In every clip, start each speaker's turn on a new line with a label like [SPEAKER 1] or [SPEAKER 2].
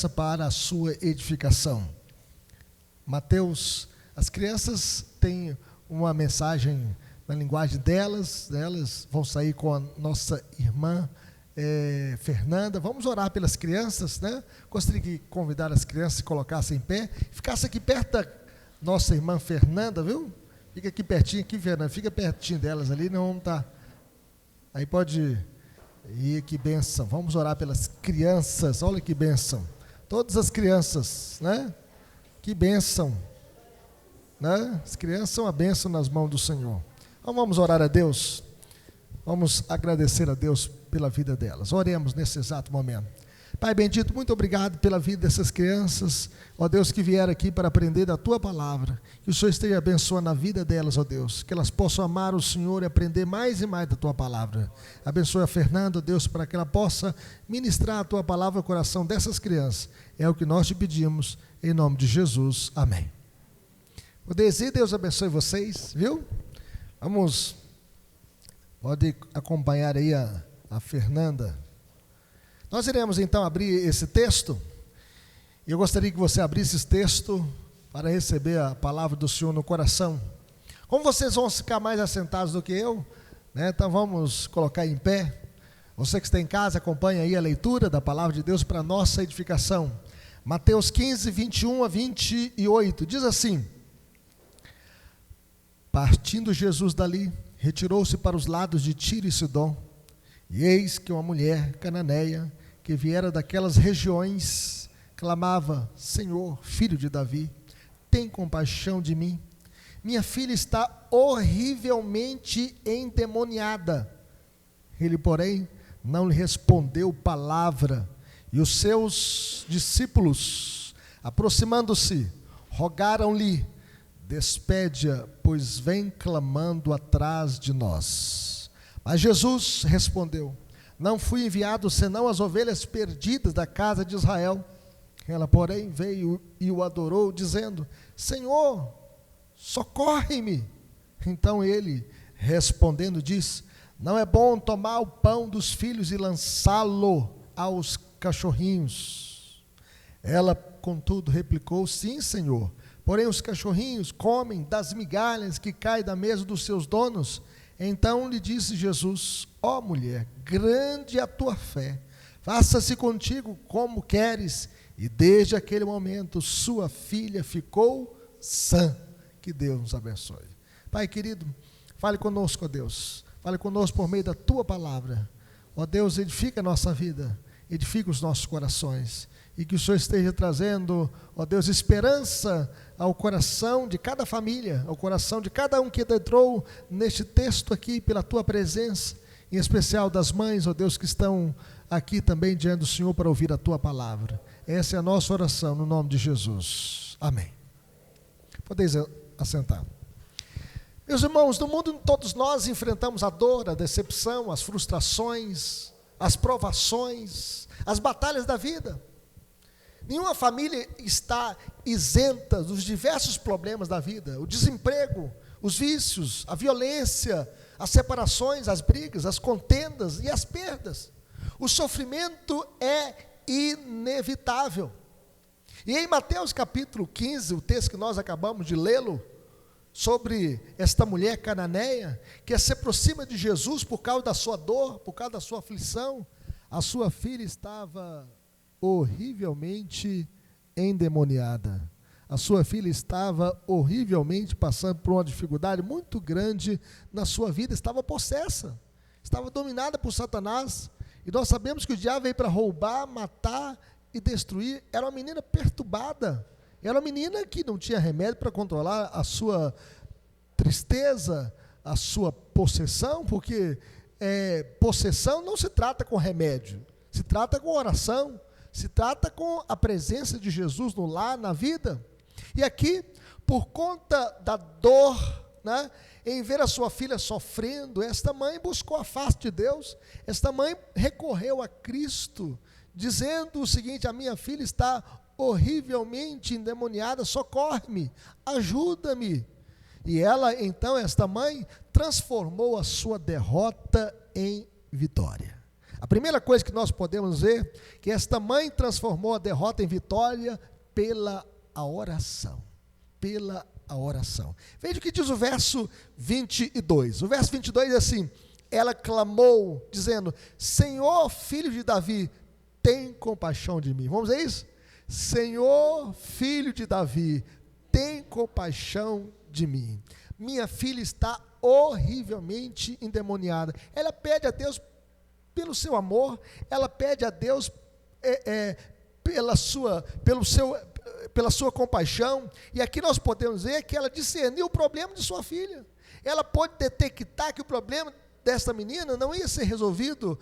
[SPEAKER 1] para a sua edificação. Mateus, as crianças têm uma mensagem na linguagem delas, elas vão sair com a nossa irmã Fernanda. Vamos orar pelas crianças, né? Gostaria de convidar as crianças a se colocassem em pé, ficasse aqui perto da nossa irmã Fernanda, viu? Fica aqui pertinho, aqui, Fernanda, fica pertinho delas ali, não está. Aí pode ir, que bênção. Vamos orar pelas crianças, olha que bênção. Todas as crianças, né? Que bênção, né? As crianças são a bênção nas mãos do Senhor. Então vamos orar a Deus, vamos agradecer a Deus pela vida delas. Oremos nesse exato momento. Pai bendito, muito obrigado pela vida dessas crianças, ó Deus, que vieram aqui para aprender da Tua palavra. Que o Senhor esteja abençoando a vida delas, ó Deus, que elas possam amar o Senhor e aprender mais e mais da Tua palavra. Abençoe a Fernanda, ó Deus, para que ela possa ministrar a Tua palavra ao coração dessas crianças. É o que nós te pedimos, em nome de Jesus. Amém. O Desi, Deus abençoe vocês, viu? Vamos, pode acompanhar aí a Fernanda. Nós iremos então abrir esse texto, e eu gostaria que você abrisse esse texto para receber a palavra do Senhor no coração. Como vocês vão ficar mais assentados do que eu, né? Então vamos colocar em pé. Você que está em casa, acompanha aí a leitura da palavra de Deus para a nossa edificação. Mateus 15, 21 a 28, diz assim: partindo Jesus dali, retirou-se para os lados de Tiro e Sidom, e eis que uma mulher cananeia, que viera daquelas regiões, clamava: Senhor, filho de Davi, tem compaixão de mim, minha filha está horrivelmente endemoniada. Ele, porém, não lhe respondeu palavra, e os seus discípulos, aproximando-se, rogaram-lhe: despede-a, pois vem clamando atrás de nós. Mas Jesus respondeu: não fui enviado senão as ovelhas perdidas da casa de Israel. Ela, porém, veio e o adorou, dizendo: Senhor, socorre-me. Então ele, respondendo, disse: não é bom tomar o pão dos filhos e lançá-lo aos cachorrinhos. Ela, contudo, replicou: sim, Senhor, porém os cachorrinhos comem das migalhas que caem da mesa dos seus donos. Então lhe disse Jesus: ó mulher, grande é a tua fé, faça-se contigo como queres. E desde aquele momento sua filha ficou sã. Que Deus nos abençoe. Pai querido, fale conosco, ó Deus, fale conosco por meio da tua palavra. Ó Deus, edifica a nossa vida, edifica os nossos corações, e que o Senhor esteja trazendo, ó Deus, esperança ao coração de cada família, ao coração de cada um que entrou neste texto aqui pela tua presença, em especial das mães, ó Deus, que estão aqui também diante do Senhor para ouvir a tua palavra. Essa é a nossa oração no nome de Jesus. Amém. Podeis assentar. Meus irmãos, no mundo todos nós enfrentamos a dor, a decepção, as frustrações, as provações, as batalhas da vida. Nenhuma família está isenta dos diversos problemas da vida: o desemprego, os vícios, a violência, as separações, as brigas, as contendas e as perdas. O sofrimento é inevitável. E em Mateus capítulo 15, o texto que nós acabamos de lê-lo, sobre esta mulher cananeia, que se aproxima de Jesus por causa da sua dor, por causa da sua aflição, a sua filha estava horrivelmente endemoniada. A sua filha estava horrivelmente passando por uma dificuldade muito grande na sua vida, estava possessa, estava dominada por Satanás, e nós sabemos que o diabo veio para roubar, matar e destruir. Era uma menina perturbada, era uma menina que não tinha remédio para controlar a sua tristeza, a sua possessão, porque possessão não se trata com remédio, se trata com oração, se trata com a presença de Jesus no lar, na vida. E aqui, por conta da dor, né, em ver a sua filha sofrendo, esta mãe buscou a face de Deus, esta mãe recorreu a Cristo, dizendo o seguinte: a minha filha está horrivelmente endemoniada, socorre-me, ajuda-me. E ela, então, esta mãe, transformou a sua derrota em vitória. A primeira coisa que nós podemos ver, que esta mãe transformou a derrota em vitória pela a oração. Pela a oração. Veja o que diz o verso 22. O verso 22 é assim: ela clamou, dizendo: Senhor, filho de Davi, tem compaixão de mim. Vamos ver isso? Senhor, filho de Davi, tem compaixão de mim. Minha filha está horrivelmente endemoniada. Ela pede a Deus pelo seu amor, ela pede a Deus pela sua compaixão. E aqui nós podemos ver que ela discerniu o problema de sua filha. Ela pode detectar que o problema desta menina não ia ser resolvido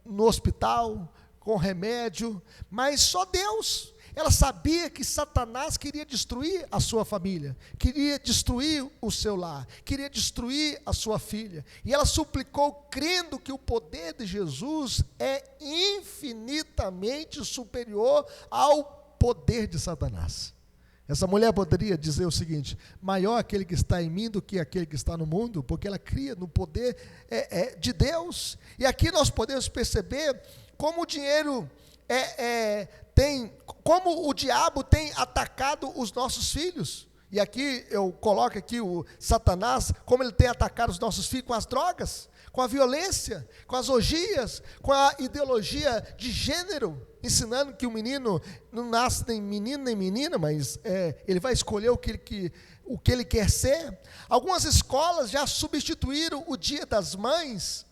[SPEAKER 1] no hospital, com remédio, mas só Deus. Ela sabia que Satanás queria destruir a sua família, queria destruir o seu lar, queria destruir a sua filha. E ela suplicou, crendo que o poder de Jesus é infinitamente superior ao poder de Satanás. Essa mulher poderia dizer o seguinte: maior aquele que está em mim do que aquele que está no mundo, porque ela cria no poder de Deus. E aqui nós podemos perceber como o dinheiro como o diabo tem atacado os nossos filhos. E aqui eu coloco aqui o Satanás, como ele tem atacado os nossos filhos com as drogas, com a violência, com as orgias, com a ideologia de gênero, ensinando que o menino não nasce nem menino nem menina, mas ele vai escolher o que ele quer ser. Algumas escolas já substituíram o dia das mães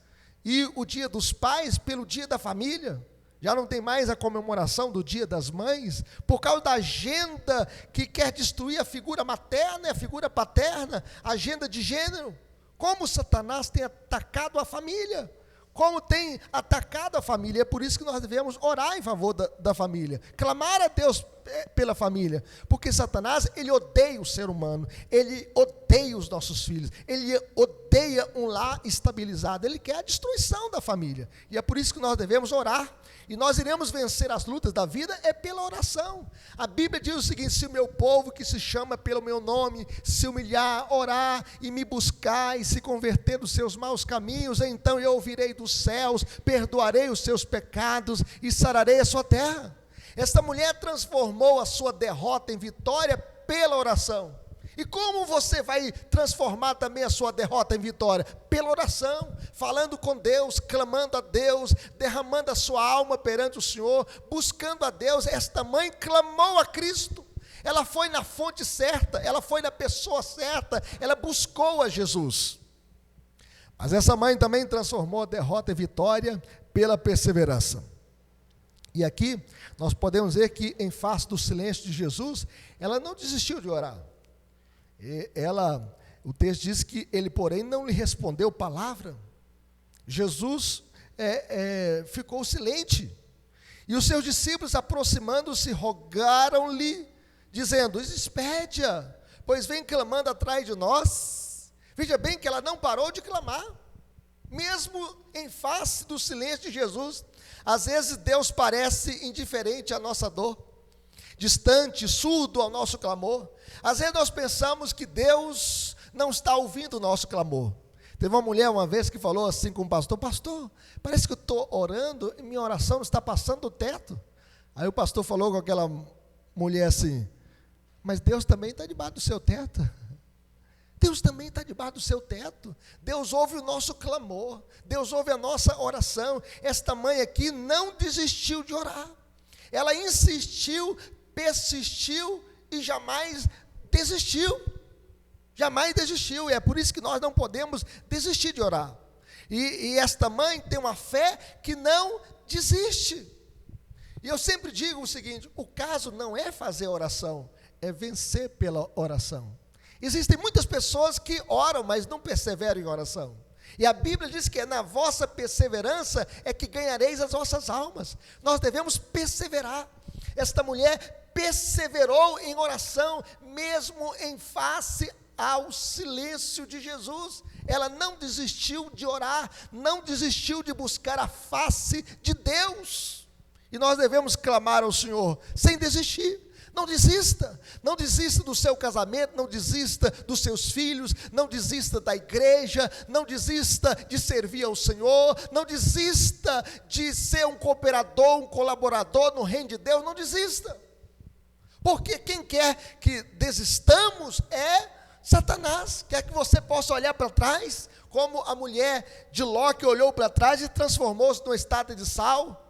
[SPEAKER 1] e o dia dos pais pelo dia da família. Já não tem mais a comemoração do dia das mães, por causa da agenda que quer destruir a figura materna e a figura paterna, a agenda de gênero. Como Satanás tem atacado a família, como tem atacado a família. É por isso que nós devemos orar em favor da família, clamar a Deus pela família, porque Satanás, ele odeia o ser humano, ele odeia os nossos filhos, ele odeia um lar estabilizado, ele quer a destruição da família. E é por isso que nós devemos orar. E nós iremos vencer as lutas da vida pela oração. A Bíblia diz o seguinte: se o meu povo que se chama pelo meu nome se humilhar, orar e me buscar e se converter dos seus maus caminhos, então eu ouvirei dos céus, perdoarei os seus pecados e sararei a sua terra. Esta mulher transformou a sua derrota em vitória pela oração. E como você vai transformar também a sua derrota em vitória? Pela oração, falando com Deus, clamando a Deus, derramando a sua alma perante o Senhor, buscando a Deus. Esta mãe clamou a Cristo, ela foi na fonte certa, ela foi na pessoa certa, ela buscou a Jesus. Mas essa mãe também transformou a derrota em vitória pela perseverança. E aqui nós podemos ver que, em face do silêncio de Jesus, ela não desistiu de orar. O texto diz que ele, porém, não lhe respondeu palavra. Jesus ficou silente. E os seus discípulos, aproximando-se, rogaram-lhe, dizendo: despede-a, pois vem clamando atrás de nós. Veja bem que ela não parou de clamar, mesmo em face do silêncio de Jesus. Às vezes Deus parece indiferente à nossa dor, distante, surdo ao nosso clamor. Às vezes nós pensamos que Deus não está ouvindo o nosso clamor. Teve uma mulher uma vez que falou assim com o pastor: pastor, parece que eu estou orando e minha oração não está passando do teto. Aí o pastor falou com aquela mulher assim: mas Deus também está debaixo do seu teto. Deus também está debaixo do seu teto. Deus ouve o nosso clamor, Deus ouve a nossa oração. Esta mãe aqui não desistiu de orar. Ela insistiu, persistiu e jamais desistiu. Jamais desistiu. E é por isso que nós não podemos desistir de orar. E esta mãe tem uma fé que não desiste. E eu sempre digo o seguinte: o caso não é fazer oração, é vencer pela oração. Existem muitas pessoas que oram, mas não perseveram em oração. E a Bíblia diz que é na vossa perseverança é que ganhareis as vossas almas. Nós devemos perseverar. Esta mulher perseverou em oração, mesmo em face ao silêncio de Jesus. Ela não desistiu de orar, não desistiu de buscar a face de Deus. E nós devemos clamar ao Senhor sem desistir. Não desista, não desista do seu casamento, não desista dos seus filhos, não desista da igreja, não desista de servir ao Senhor, não desista de ser um cooperador, um colaborador no reino de Deus, não desista. Porque quem quer que desistamos é Satanás, quer que você possa olhar para trás, como a mulher de Ló que olhou para trás e transformou-se numa estátua de sal.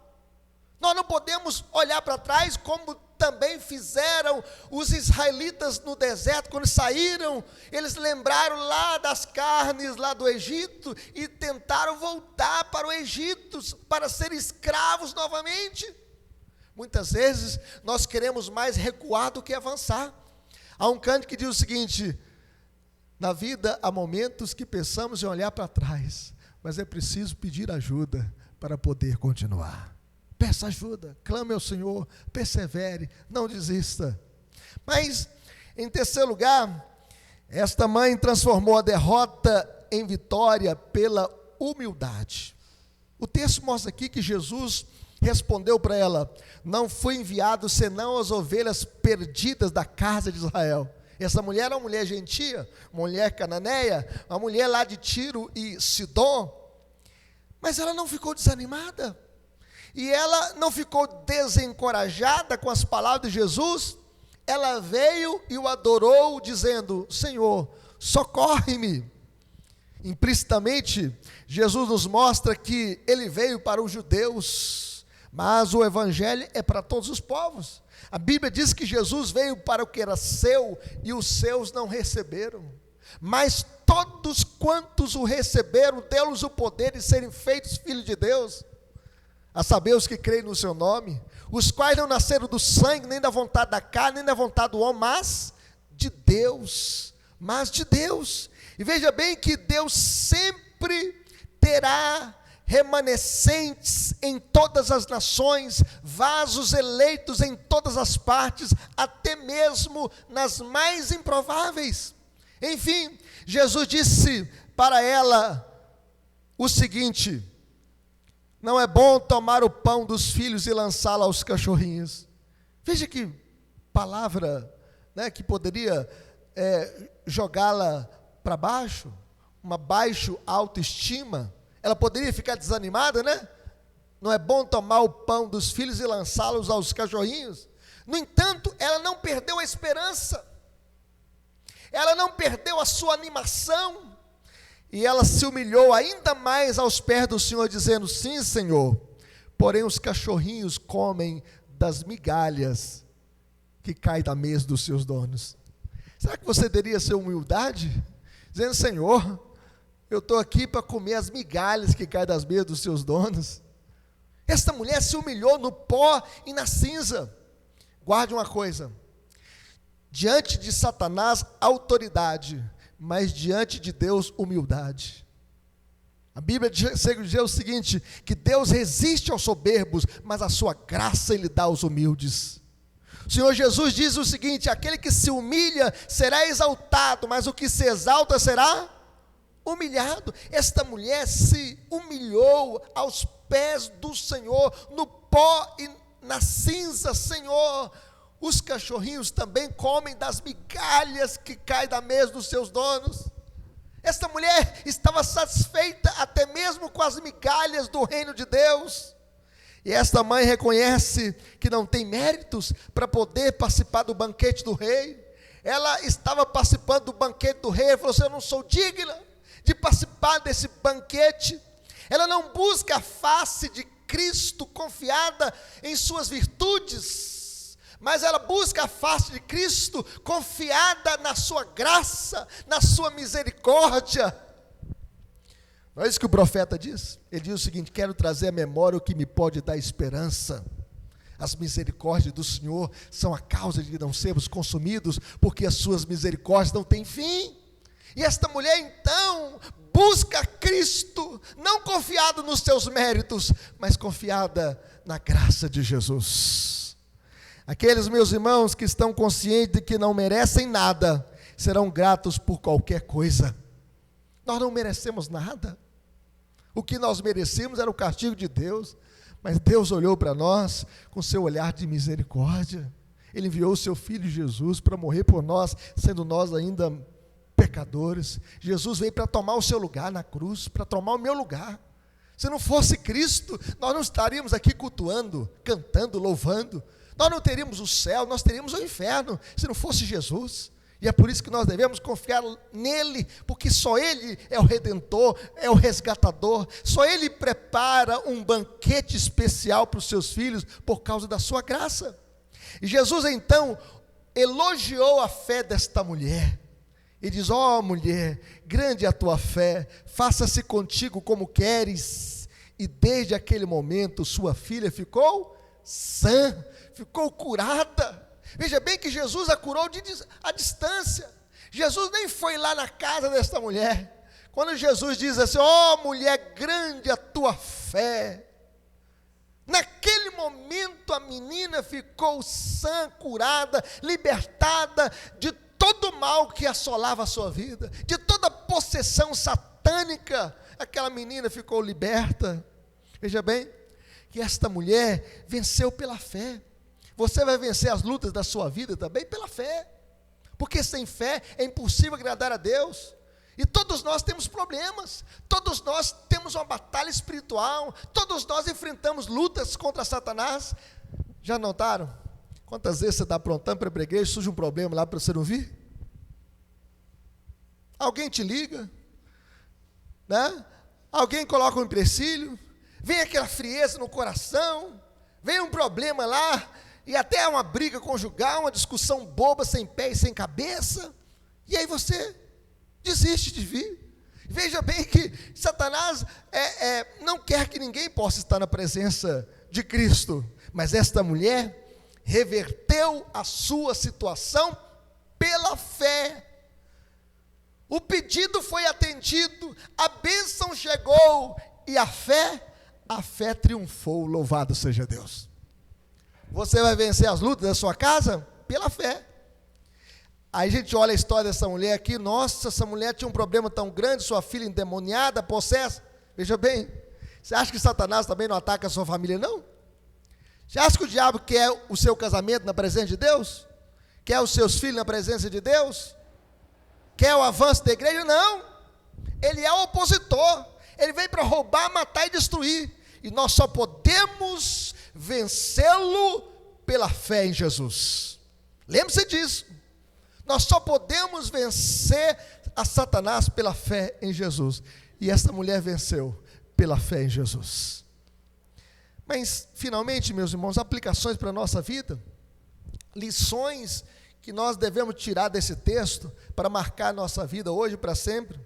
[SPEAKER 1] Nós não podemos olhar para trás como também fizeram os israelitas no deserto, quando saíram, eles lembraram lá das carnes lá do Egito e tentaram voltar para o Egito, para ser escravos novamente. Muitas vezes nós queremos mais recuar do que avançar. Há um canto que diz o seguinte: na vida há momentos que pensamos em olhar para trás, mas é preciso pedir ajuda para poder continuar. Peça ajuda, clame ao Senhor, persevere, não desista. Mas, em terceiro lugar, esta mãe transformou a derrota em vitória pela humildade. O texto mostra aqui que Jesus respondeu para ela: não fui enviado senão as ovelhas perdidas da casa de Israel. Essa mulher era uma mulher gentia, uma mulher cananeia, uma mulher lá de Tiro e Sidom, mas ela não ficou desanimada. E ela não ficou desencorajada com as palavras de Jesus, ela veio e o adorou, dizendo: Senhor, socorre-me. Implicitamente, Jesus nos mostra que ele veio para os judeus, mas o evangelho é para todos os povos. A Bíblia diz que Jesus veio para o que era seu e os seus não receberam. Mas todos quantos o receberam, deu-lhes o poder de serem feitos filhos de Deus, a saber, os que creem no seu nome, os quais não nasceram do sangue, nem da vontade da carne, nem da vontade do homem, mas de Deus. E veja bem que Deus sempre terá remanescentes em todas as nações, vasos eleitos em todas as partes, até mesmo nas mais improváveis. Enfim, Jesus disse para ela o seguinte: não é bom tomar o pão dos filhos e lançá-lo aos cachorrinhos. Veja que palavra, né, que poderia jogá-la para baixo, uma baixa autoestima. Ela poderia ficar desanimada, né? Não é bom tomar o pão dos filhos e lançá-los aos cachorrinhos. No entanto, ela não perdeu a esperança, ela não perdeu a sua animação, e ela se humilhou ainda mais aos pés do Senhor, dizendo: sim, Senhor, porém os cachorrinhos comem das migalhas que caem da mesa dos seus donos. Será que você teria essa humildade? Dizendo: Senhor, eu estou aqui para comer as migalhas que caem das mesas dos seus donos. Esta mulher se humilhou no pó e na cinza. Guarde uma coisa: diante de Satanás, autoridade, mas diante de Deus, humildade. A Bíblia diz o seguinte: que Deus resiste aos soberbos, mas a sua graça Ele dá aos humildes. O Senhor Jesus diz o seguinte: aquele que se humilha será exaltado, mas o que se exalta será humilhado. Esta mulher se humilhou aos pés do Senhor, no pó e na cinza. Senhor, os cachorrinhos também comem das migalhas que caem da mesa dos seus donos. Esta mulher estava satisfeita até mesmo com as migalhas do reino de Deus. E esta mãe reconhece que não tem méritos para poder participar do banquete do rei. Ela estava participando do banquete do rei e falou assim: eu não sou digna de participar desse banquete. Ela não busca a face de Cristo confiada em suas virtudes, mas ela busca a face de Cristo confiada na sua graça, na sua misericórdia. Não é isso que o profeta diz? Ele diz o seguinte: quero trazer à memória o que me pode dar esperança. As misericórdias do Senhor são a causa de não sermos consumidos, porque as suas misericórdias não têm fim. E esta mulher então busca Cristo, não confiada nos seus méritos, mas confiada na graça de Jesus. Aqueles meus irmãos que estão conscientes de que não merecem nada, serão gratos por qualquer coisa. Nós não merecemos nada. O que nós merecemos era o castigo de Deus, mas Deus olhou para nós com seu olhar de misericórdia. Ele enviou o seu Filho Jesus para morrer por nós, sendo nós ainda pecadores. Jesus veio para tomar o seu lugar na cruz, para tomar o meu lugar. Se não fosse Cristo, nós não estaríamos aqui cultuando, cantando, louvando. Nós não teríamos o céu, nós teríamos o inferno, se não fosse Jesus. E é por isso que nós devemos confiar nele, porque só ele é o Redentor, é o resgatador. Só ele prepara um banquete especial para os seus filhos, por causa da sua graça. E Jesus então elogiou a fé desta mulher. E diz: ó mulher, grande é a tua fé, faça-se contigo como queres. E desde aquele momento sua filha ficou sã, ficou curada. Veja bem que Jesus a curou à distância. Jesus nem foi lá na casa desta mulher. Quando Jesus diz assim: ó mulher, grande a tua fé, naquele momento a menina ficou sã, curada, libertada de todo mal que assolava a sua vida, de toda possessão satânica. Aquela menina ficou liberta. Veja bem que esta mulher venceu pela fé. Você vai vencer as lutas da sua vida também pela fé, porque sem fé é impossível agradar a Deus. E todos nós temos problemas, todos nós temos uma batalha espiritual, todos nós enfrentamos lutas contra Satanás. Já notaram? Quantas vezes você está aprontando para a igreja e surge um problema lá para você não vir? Alguém te liga, né? Alguém coloca um empecilho, vem aquela frieza no coração, vem um problema lá, e até uma briga conjugal, uma discussão boba, sem pé e sem cabeça, e aí você desiste de vir. Veja bem que Satanás não quer que ninguém possa estar na presença de Cristo, mas esta mulher reverteu a sua situação pela fé. O pedido foi atendido, a bênção chegou, e a fé triunfou. Louvado seja Deus. Você vai vencer as lutas da sua casa pela fé. Aí a gente olha a história dessa mulher aqui. Nossa, essa mulher tinha um problema tão grande, sua filha endemoniada, possessa. Veja bem, você acha que Satanás também não ataca a sua família, não? Você acha que o diabo quer o seu casamento na presença de Deus? Quer os seus filhos na presença de Deus? Quer o avanço da igreja? Não. Ele é o opositor. Ele vem para roubar, matar e destruir. E nós só podemos vencê-lo pela fé em Jesus. Lembre-se disso. Nós só podemos vencer a Satanás pela fé em Jesus. E esta mulher venceu pela fé em Jesus. Mas, finalmente, meus irmãos, aplicações para a nossa vida, lições que nós devemos tirar desse texto para marcar a nossa vida hoje e para sempre.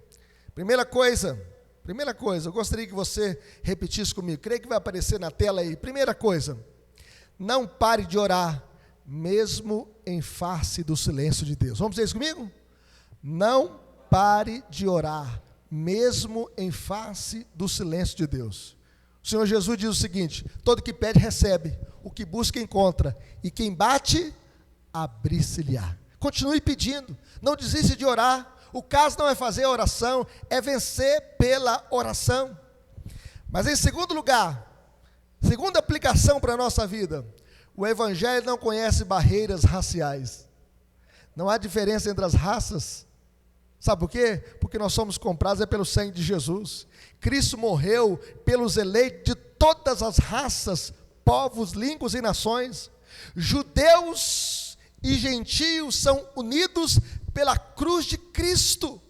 [SPEAKER 1] Primeira coisa, eu gostaria que você repetisse comigo, creio que vai aparecer na tela aí. Primeira coisa, não pare de orar, mesmo em face do silêncio de Deus. Vamos dizer isso comigo? Não pare de orar, mesmo em face do silêncio de Deus. O Senhor Jesus diz o seguinte: todo que pede recebe, o que busca encontra, e quem bate, abrir-se-lhe-á. Continue pedindo, não desista de orar. O caso não é fazer a oração, é vencer pela oração. Mas em segundo lugar, segunda aplicação para a nossa vida, o Evangelho não conhece barreiras raciais. Não há diferença entre as raças. Sabe por quê? Porque nós somos comprados pelo sangue de Jesus. Cristo morreu pelos eleitos de todas as raças, povos, línguas e nações. Judeus e gentios são unidos pela cruz de Cristo.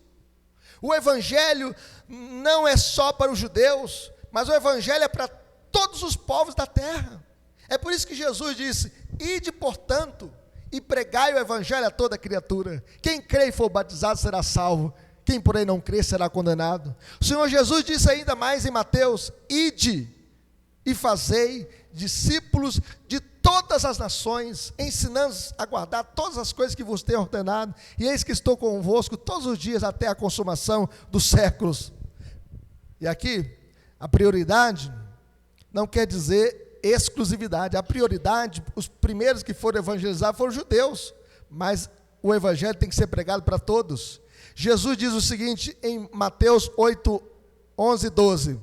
[SPEAKER 1] O Evangelho não é só para os judeus, mas o Evangelho é para todos os povos da terra. É por isso que Jesus disse: ide, portanto, e pregai o Evangelho a toda criatura. Quem crê e for batizado será salvo, quem porém não crê será condenado. O Senhor Jesus disse ainda mais em Mateus: ide e fazei discípulos de todas as nações, ensinando-os a guardar todas as coisas que vos tenho ordenado, e eis que estou convosco todos os dias até a consumação dos séculos. E aqui, a prioridade não quer dizer exclusividade. A prioridade, os primeiros que foram evangelizados foram os judeus, mas o evangelho tem que ser pregado para todos. Jesus diz o seguinte em Mateus 8, 11 e 12: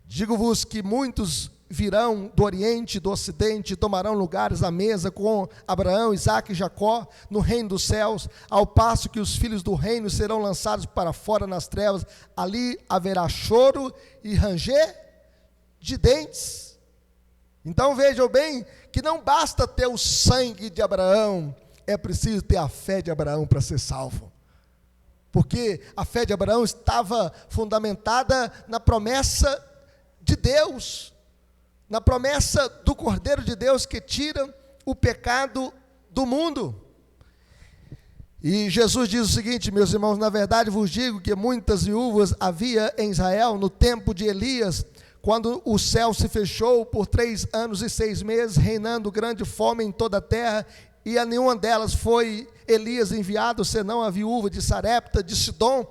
[SPEAKER 1] digo-vos que muitos virão do Oriente e do Ocidente, tomarão lugares à mesa com Abraão, Isaque e Jacó no reino dos céus, ao passo que os filhos do reino serão lançados para fora nas trevas. Ali haverá choro e ranger de dentes. Então vejam bem que não basta ter o sangue de Abraão, é preciso ter a fé de Abraão para ser salvo. Porque a fé de Abraão estava fundamentada na promessa de Deus, na promessa do Cordeiro de Deus que tira o pecado do mundo. E Jesus diz o seguinte: meus irmãos, na verdade vos digo que muitas viúvas havia em Israel no tempo de Elias, quando o céu se fechou por 3 anos e 6 meses, reinando grande fome em toda a terra, e a nenhuma delas foi Elias enviado, senão a viúva de Sarepta, de Sidom.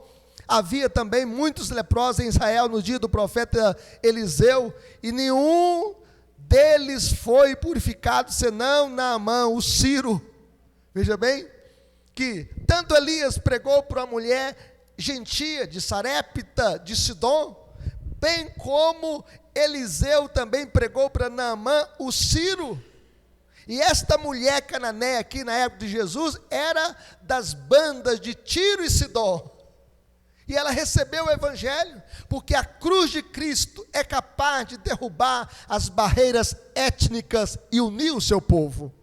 [SPEAKER 1] Havia também muitos leprosos em Israel no dia do profeta Eliseu, e nenhum deles foi purificado, senão Naamã, o Sírio. Veja bem, que tanto Elias pregou para uma mulher gentia de Sarepta, de Sidom, bem como Eliseu também pregou para Naamã, o Sírio. E esta mulher cananeia aqui na época de Jesus era das bandas de Tiro e Sidom. E ela recebeu o evangelho, porque a cruz de Cristo é capaz de derrubar as barreiras étnicas e unir o seu povo.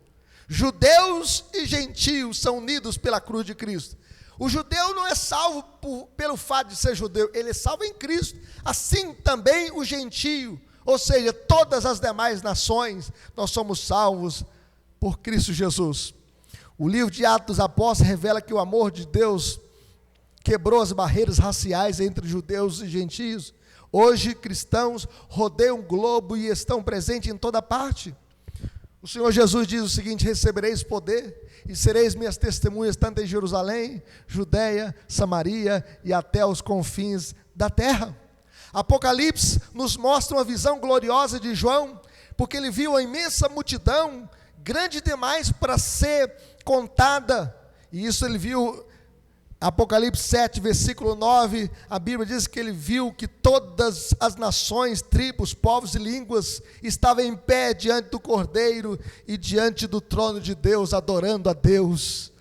[SPEAKER 1] Judeus e gentios são unidos pela cruz de Cristo. O judeu não é salvo pelo fato de ser judeu, ele é salvo em Cristo. Assim também o gentio, ou seja, todas as demais nações, nós somos salvos por Cristo Jesus. O livro de Atos dos Apóstolos revela que o amor de Deus quebrou as barreiras raciais entre judeus e gentios. Hoje cristãos rodeiam o globo e estão presentes em toda parte. O Senhor Jesus diz o seguinte: recebereis poder e sereis minhas testemunhas tanto em Jerusalém, Judeia, Samaria e até os confins da terra. Apocalipse nos mostra uma visão gloriosa de João, porque ele viu a imensa multidão, grande demais para ser contada, e isso ele viu. Apocalipse 7, versículo 9, a Bíblia diz que ele viu que todas as nações, tribos, povos e línguas estavam em pé diante do Cordeiro e diante do trono de Deus, adorando a Deus,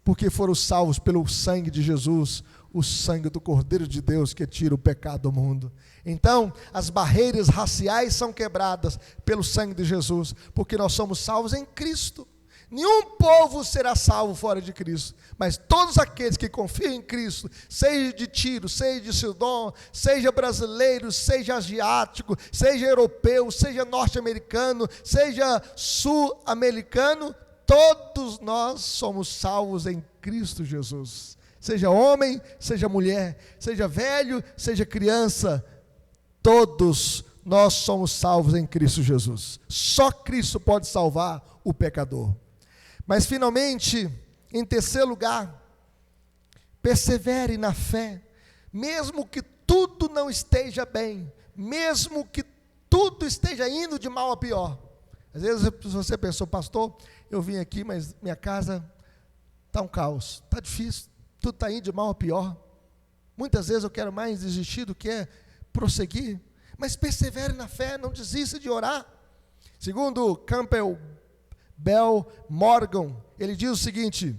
[SPEAKER 1] porque foram salvos pelo sangue de Jesus, o sangue do Cordeiro de Deus que tira o pecado do mundo. Então, as barreiras raciais são quebradas pelo sangue de Jesus, porque nós somos salvos em Cristo. Nenhum povo será salvo fora de Cristo, mas todos aqueles que confiam em Cristo, seja de Tiro, seja de Sidom, seja brasileiro, seja asiático, seja europeu, seja norte-americano, seja sul-americano, todos nós somos salvos em Cristo Jesus. Seja homem, seja mulher, seja velho, seja criança, todos nós somos salvos em Cristo Jesus. Só Cristo pode salvar o pecador. Mas finalmente, em terceiro lugar, persevere na fé, mesmo que tudo não esteja bem, mesmo que tudo esteja indo de mal a pior. Às vezes você pensou: pastor, eu vim aqui, mas minha casa está um caos, está difícil, tudo está indo de mal a pior. Muitas vezes eu quero mais desistir do que prosseguir, mas persevere na fé, não desista de orar. Segundo Campbell Morgan, ele diz o seguinte: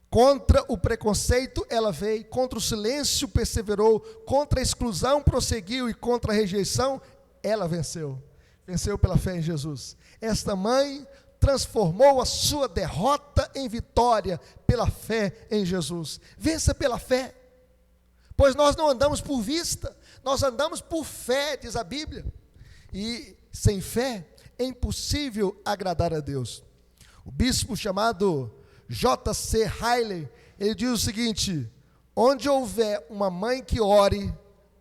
[SPEAKER 1] contra o preconceito ela veio, contra o silêncio perseverou, contra a exclusão prosseguiu e contra a rejeição ela venceu. Venceu pela fé em Jesus. Esta mãe transformou a sua derrota em vitória pela fé em Jesus. Vença pela fé, pois nós não andamos por vista, nós andamos por fé, diz a Bíblia, e sem fé é impossível agradar a Deus. O bispo chamado J.C. Riley, ele diz o seguinte: onde houver uma mãe que ore,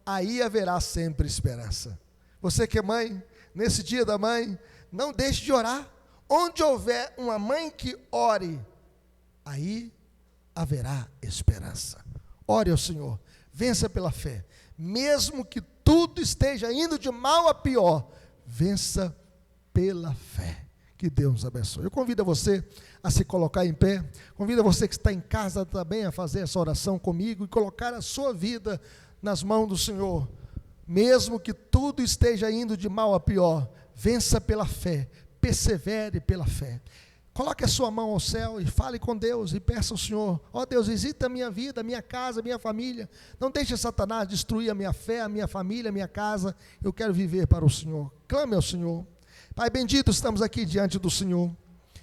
[SPEAKER 1] aí haverá sempre esperança. Você que é mãe, nesse dia da mãe, não deixe de orar. Onde houver uma mãe que ore, aí haverá esperança. Ore ao Senhor, vença pela fé. Mesmo que tudo esteja indo de mal a pior, vença pela fé. Que Deus nos abençoe. Eu convido você a se colocar em pé. Convido você que está em casa também a fazer essa oração comigo e colocar a sua vida nas mãos do Senhor. mesmo que tudo esteja indo de mal a pior, vença pela fé, persevere pela fé. Coloque a sua mão ao céu e fale com Deus e peça ao Senhor: ó Deus, visita a minha vida, a minha casa, a minha família. Não deixe Satanás destruir a minha fé, a minha família, a minha casa. Eu quero viver para o Senhor. Clame ao Senhor. Pai bendito, estamos aqui diante do Senhor.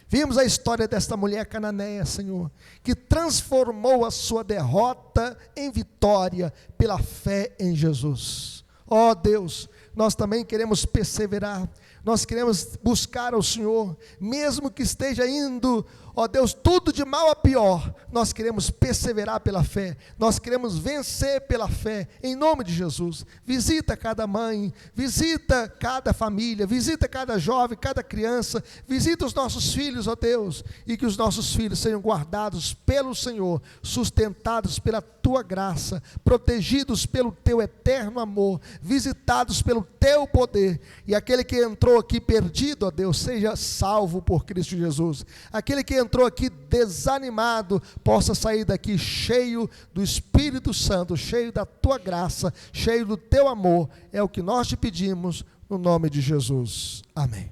[SPEAKER 1] Vimos a história desta mulher cananeia, Senhor, que transformou a sua derrota em vitória pela fé em Jesus. Ó Deus, nós também queremos perseverar. Nós queremos buscar ao Senhor, mesmo que esteja indo, ó Deus, tudo de mal a pior, nós queremos perseverar pela fé, nós queremos vencer pela fé, em nome de Jesus. Visita cada mãe, visita cada família, visita cada jovem, cada criança, visita os nossos filhos, ó Deus, e que os nossos filhos sejam guardados pelo Senhor, sustentados pela Tua graça, protegidos pelo Teu eterno amor, visitados pelo Teu poder, e aquele que entrou aqui perdido, ó Deus, seja salvo por Cristo Jesus. Aquele que entrou aqui desanimado, possa sair daqui cheio do Espírito Santo, cheio da Tua graça, cheio do Teu amor. É o que nós te pedimos, no nome de Jesus. Amém.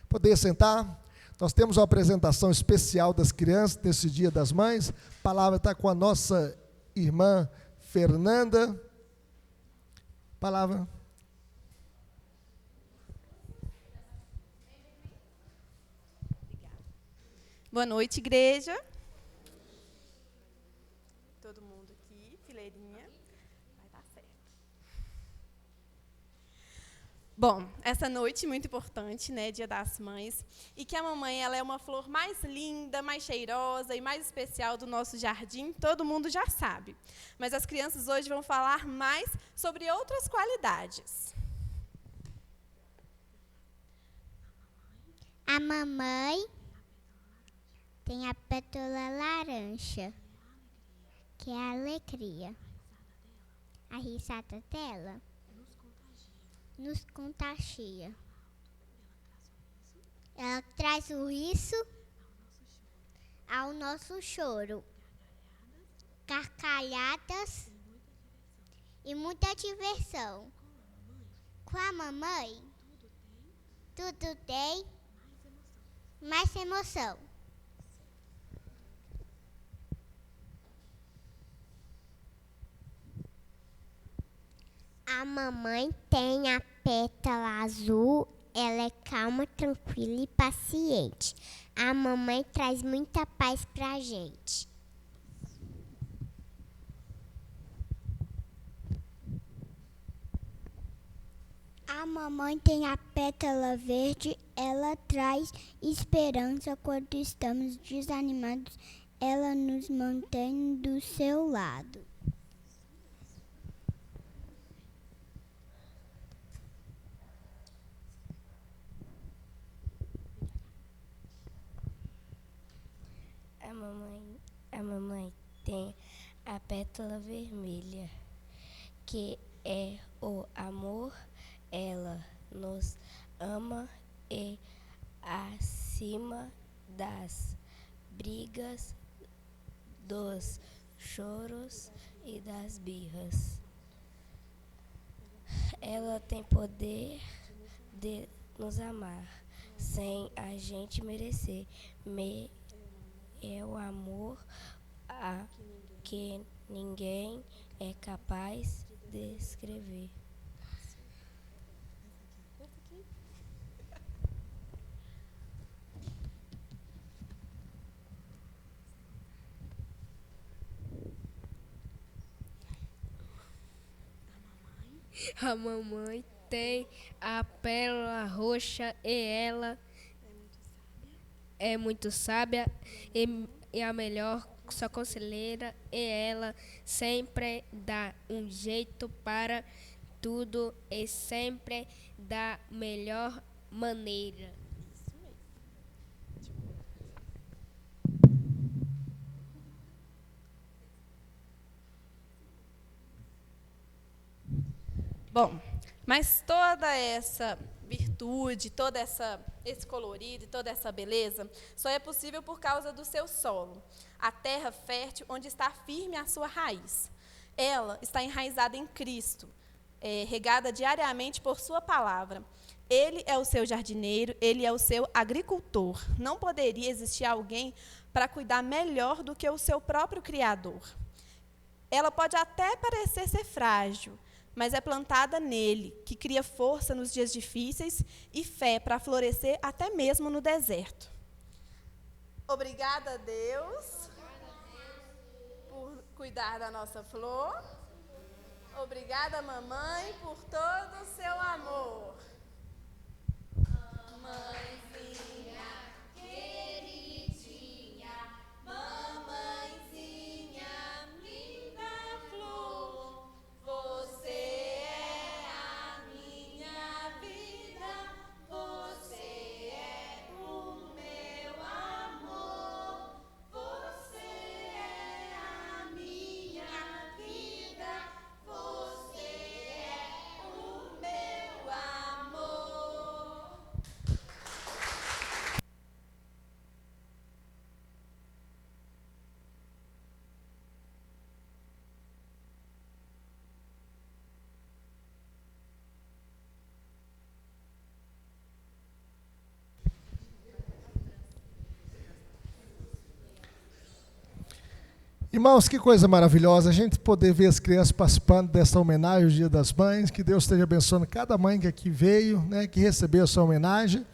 [SPEAKER 1] Poder sentar? Nós temos uma apresentação especial das crianças nesse Dia das Mães. A palavra está com a nossa irmã Fernanda. Palavra.
[SPEAKER 2] Boa noite, igreja. Todo mundo aqui, fileirinha. Vai dar certo. Bom, essa noite muito importante, né, Dia das Mães, e que a mamãe ela é uma flor mais linda, mais cheirosa e mais especial do nosso jardim, todo mundo já sabe. Mas as crianças hoje vão falar mais sobre outras qualidades.
[SPEAKER 3] A mamãe tem a pétala laranja, que é a alegria. A risada dela nos contagia. Ela traz o riso ao nosso choro. Gargalhadas e muita diversão. Com a mamãe, tudo tem mais emoção. A mamãe tem a pétala azul, ela é calma, tranquila e paciente. A mamãe traz muita paz pra gente. A mamãe tem a pétala verde, ela traz esperança quando estamos desanimados, ela nos mantém do seu lado.
[SPEAKER 4] A mamãe tem a pétala vermelha, que é o amor. Ela nos ama e acima das brigas, dos choros e das birras. Ela tem poder de nos amar sem a gente merecer. É o amor que ninguém é capaz de descrever.
[SPEAKER 5] A mamãe tem a pérola roxa e ela é muito sábia e a melhor sua conselheira, e ela sempre dá um jeito para tudo e sempre da melhor maneira.
[SPEAKER 2] Bom, mas toda essa virtude, esse colorido e toda essa beleza só é possível por causa do seu solo, a terra fértil onde está firme a sua raiz. Ela está enraizada em Cristo. regada diariamente por sua palavra. Ele é o seu jardineiro, ele é o seu agricultor. Não poderia existir alguém para cuidar melhor do que o seu próprio Criador. Ela pode até parecer ser frágil, mas é plantada nele, que cria força nos dias difíceis e fé para florescer até mesmo no deserto. Obrigada a Deus por cuidar da nossa flor. Obrigada, mamãe, por todo o seu amor. Mãezinha queridinha, mamãezinha, linda flor, você é a minha vida, você é o meu amor, você é a minha vida, você é o meu amor.
[SPEAKER 1] Irmãos, que coisa maravilhosa a gente poder ver as crianças participando dessa homenagem ao Dia das Mães. Que Deus esteja abençoando cada mãe que aqui veio, né, que recebeu essa homenagem.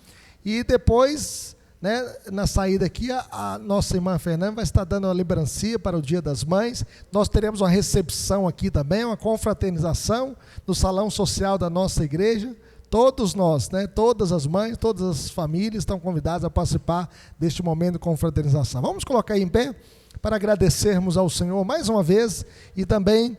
[SPEAKER 1] E depois, né, na saída aqui, a nossa irmã Fernanda vai estar dando uma lembrancinha para o Dia das Mães. Nós teremos uma recepção aqui também, uma confraternização no salão social da nossa igreja. Todos nós, né, todas as mães, todas as famílias estão convidadas a participar deste momento de confraternização. Vamos colocar aí em pé para agradecermos ao Senhor mais uma vez e também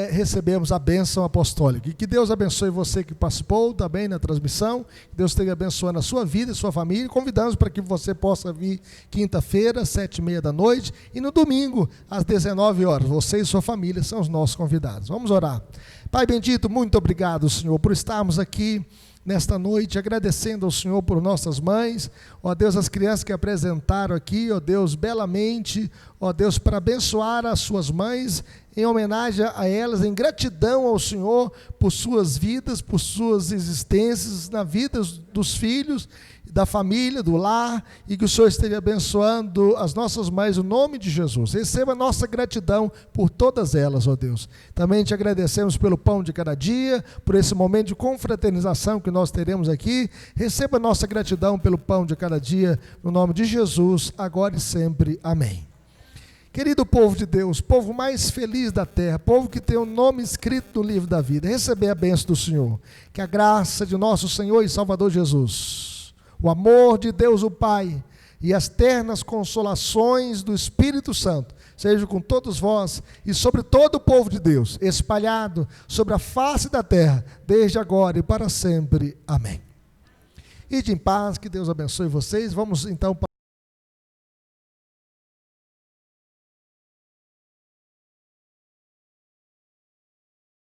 [SPEAKER 1] recebemos a bênção apostólica. E que Deus abençoe você que participou também na transmissão, que Deus esteja abençoando a sua vida e sua família, e convidamos para que você possa vir quinta-feira, 19h30, e no domingo, às 19 horas. Você e sua família são os nossos convidados. Vamos orar. Pai bendito, muito obrigado, Senhor, por estarmos aqui nesta noite, agradecendo ao Senhor por nossas mães, ó Deus, as crianças que apresentaram aqui, ó Deus, belamente, ó Deus, para abençoar as suas mães, em homenagem a elas, em gratidão ao Senhor por suas vidas, por suas existências, na vida dos filhos, da família, do lar, e que o Senhor esteja abençoando as nossas mães, no nome de Jesus. Receba a nossa gratidão por todas elas, ó Deus. Também te agradecemos pelo pão de cada dia, por esse momento de confraternização que nós teremos aqui. Receba a nossa gratidão pelo pão de cada dia, no nome de Jesus, agora e sempre. Amém. Querido povo de Deus, povo mais feliz da terra, povo que tem o nome escrito no livro da vida, receber a bênção do Senhor. Que a graça de nosso Senhor e Salvador Jesus, o amor de Deus o Pai e as ternas consolações do Espírito Santo sejam com todos vós e sobre todo o povo de Deus, espalhado sobre a face da terra, desde agora e para sempre. Amém. Ide em paz, que Deus abençoe vocês. Vamos então